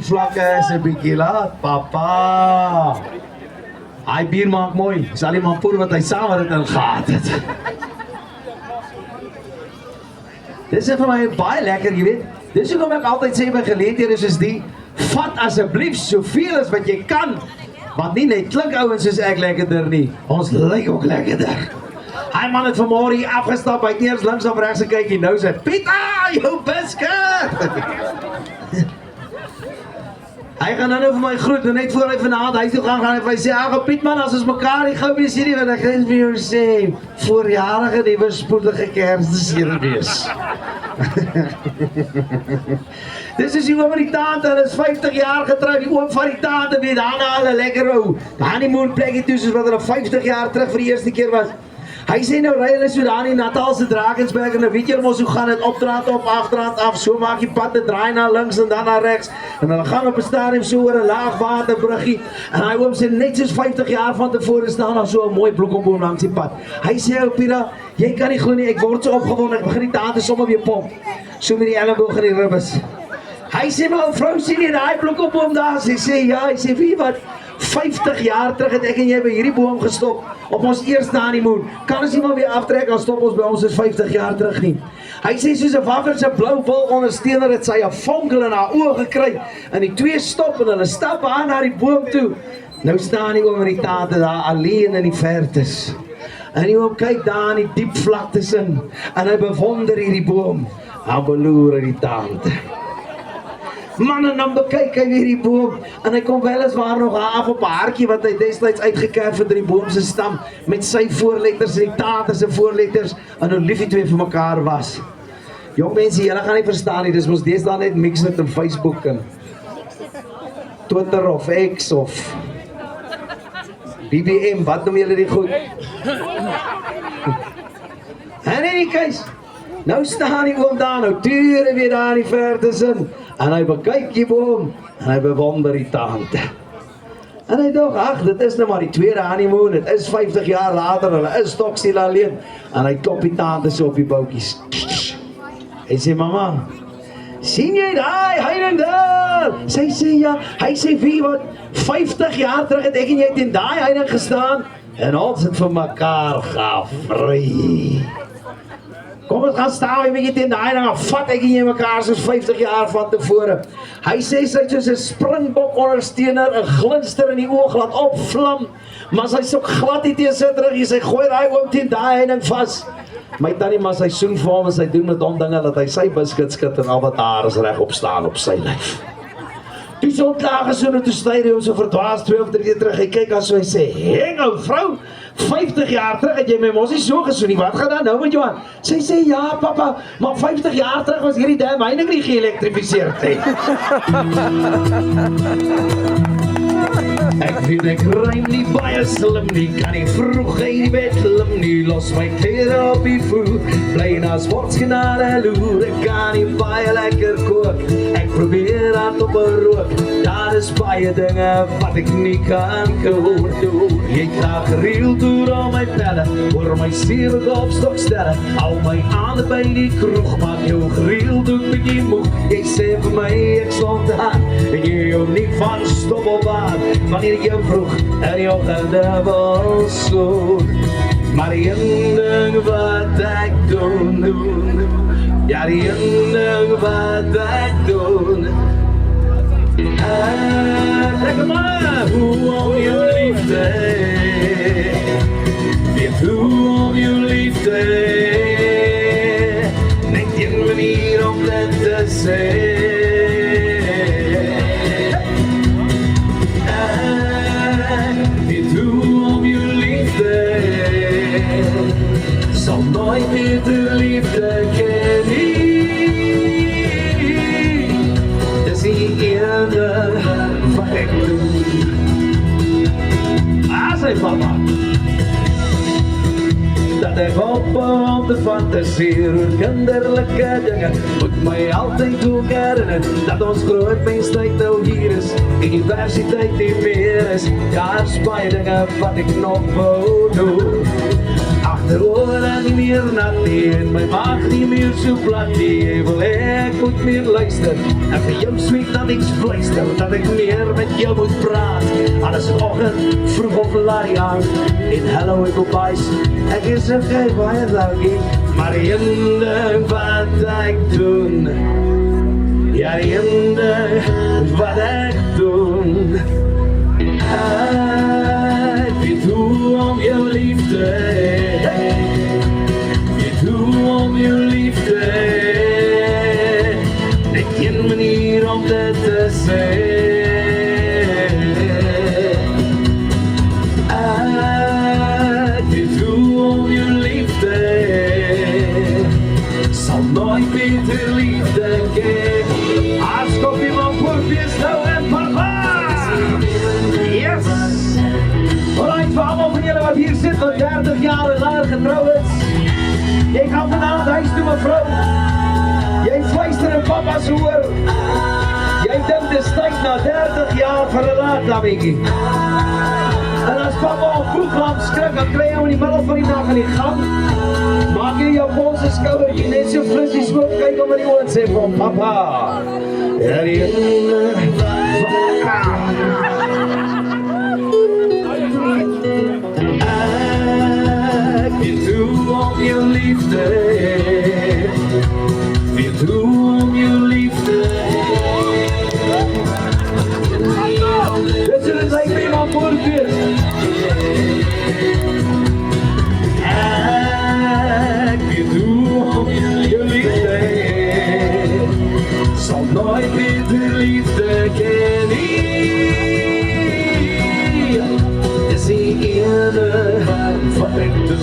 Vlakke is 'n bietjie laat, papa. Hy bier maak mooi. Dis al die mampoer wat hy saam met dit ingehaat het. Dis vir my baie lekker, jy weet. Dis hoekom ek altyd sê by geleenthede soos die, vat asseblief soveel as wat jy kan. Want nie net klink ouens soos ek lekkerder nie. Ons lyk ook lekkerder. Hy man het vanmôre hier afgestap, hy het eers links of regs gekyk en nou sê Pieter, jou biscuit. Hy gaan nou vir my groet en net voor hy vanaand huis toe gaan hy sê, "Ag Pietman, as ons mekaar nie gou weer sien nie, want ek gaan vir jou sê, voorjarige nuwe spoedige Kersfees hier wees." Dis is die oom van die tante, hulle is 50 jaar getroud, die oom van die tante weet daarna hulle lekker ou honeymoon plekkie toe soos wat hulle 50 jaar terug vir die eerste keer was. Hy sê nou ry hulle so daar in Natalse Drakensberg en nou weet julle mos hoe gaan dit opdraad op, afdraad af, so maak die pad, dit draai na links en dan na regs en hulle gaan op 'n stadium so oor 'n laagwaterbruggie en hy oom sê net soos 50 jaar van tevore staan daar so 'n mooi bloekomboom langs die pad. Hy sê ou Pira, jy kan nie glo nie, ek word so opgewonde, ek begin die tante sommer weer pomp. So met die elleboog in die ribbes. Hy sê maar vrou sien jy daai bloekomboom daar? Sy sê ja, hy sê wie wat 50 jaar terug het ek en jy by hierdie boom gestop op ons eerste honeymoon. Kan ons nie maar weer aftrek en stop ons by ons is 50 jaar terug nie. Hy sê soos 'n waffer se blou bil ondersteuner het sy 'n vonkel in haar oë gekry en die twee stop en hulle stap aan na die boom toe. Nou staan die oom en die tante daar alleen in die vertes. En die oom kyk daar in die diep vlaktes in en hy bewonder hierdie boom. Hy beloer die tante. Man, en dan bekyk hy weer die boom en hy kom weliswaar nog af op 'n hartjie wat hy destyds uitgekerf het in die boom se stam met sy voorletters en die tante se voorletters en hoe lief die twee vir mekaar was. Jong mense, julle gaan nie verstaan nie, dis mos deesdae net mix dit in Facebook en Twitter of X of BBM, wat noem julle die goed? En in die keis, nou staan die oom daar, nou tuur hy weer daar in die vertes in en hy bekyk die boom en hy bewonder die tante. En hy dink, ag, dit is nou maar die tweede honeymoon, dit is 50 jaar later, hulle is stoksiel alleen. En hy klop die tante so op die boutjies. Hy sê, "Mama, sien jy daai heining daar?" Sy sê ja, hy sê wie wat 50 jaar terug het ek en jy teen daai heining gestaan en ons het vir mekaar gevry. Kom ons gaan staan en bietjie teen daai ding, vat ek en jy mekaar soos 50 jaar van tevore. Hy sê sy het soos 'n springbok ondersteuner, 'n glinster in die oog laat opvlam, maar sy's ook glad nie teensitterig, sy gooi daai oom teen daai ding vas. My tannie maar sy soen vir hom en sy doen met hom dinge dat hy sy biscuit skit en al wat haar is regop staan op sy lyf. Die so klaar gesoen en toe sny hy hom so verdwaas 2 of 3 keer terug. Hy kyk as so hy sê, "Heng ou vrou, 50 jaar terug het jy my mos nie so gesoen nie. Wat gaan dan nou met jou aan?" Sy sê, "Ja, papa, maar 50 jaar terug was hierdie dam heining nie geelektrifiseerd nie." Ek vind ek ruim nie baie slim nie, kan nie vroeg uit die bed klim nie, los my klere op die voet, bly na sportskanale loer, ek kan nie baie lekker kook, ek probeer hard op 'n rook, daar is baie dinge wat ek nie kan doen, jy graag gereeld door al my pelle, oor my sierige opstok stelle, al my aande by die kroeg, maak jou gereeld ook bietjie moeg, jy sê vir my ek slond aan, en jy hou nie van stop op aan, wanneer ek jou vroeg en die oggende was so. Maar die een ding wat ek doen, ja die een ding wat ek doen, lekker maar, hoe om jou liefde, weet hoe om jou liefde, net een manier om dit te sê. Sal nooit meer de liefde ken nie, dis die ene wat ek doen. Sê papa, dat ek hoop om te fantaseer oor kinderlike dinge, moet my altyd ook herinner, dat ons groot menstyd nou hier is, universiteit nie meer is, daar is baie dinge wat ek nog wou doen. Ach, de oren niet meer nat nie en my maag niet meer so plat nie. Wil ek moet meer luister en vir jou sweet dat ek fluister, dat ek meer met jou moet praat. Alles oggend vroeg op laai aan en hallo ek op huis. Ek is baie dankie, maar die ene wat ek doen, ja die ene wat ek doen, ek weet hoe om jou liefde, weet hoe om jou liefde, net een manier om dit te sê. Nooit beter liefde ken. Hartstikke iemand voor Fiesta en papa. Yes. Alright, voor allemaal van jullie wat hier zit, wat 30 jaar en langer getrouwd is. Jij gaat vanavond huis toe, mevrouw. Jij fluistert en papa's hoor. Jij denkt de tijd na 30 jaar van relatie, amigie. En als papa op voetlamp schrijft, dan krijg je in die middel van die dag in die gang. Maak je jouw polse schoudertje net zo fris die smoke, kijk om in die oren zeggen van papa. Ja, die ik weet hoe om je liefde, weet hoe om je liefde. Dit is het lijkt me iemand voor de buurt. Zal nooit beter liefde kennen. Is die ene wat ik doe.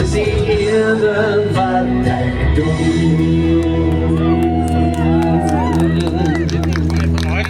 Is die ene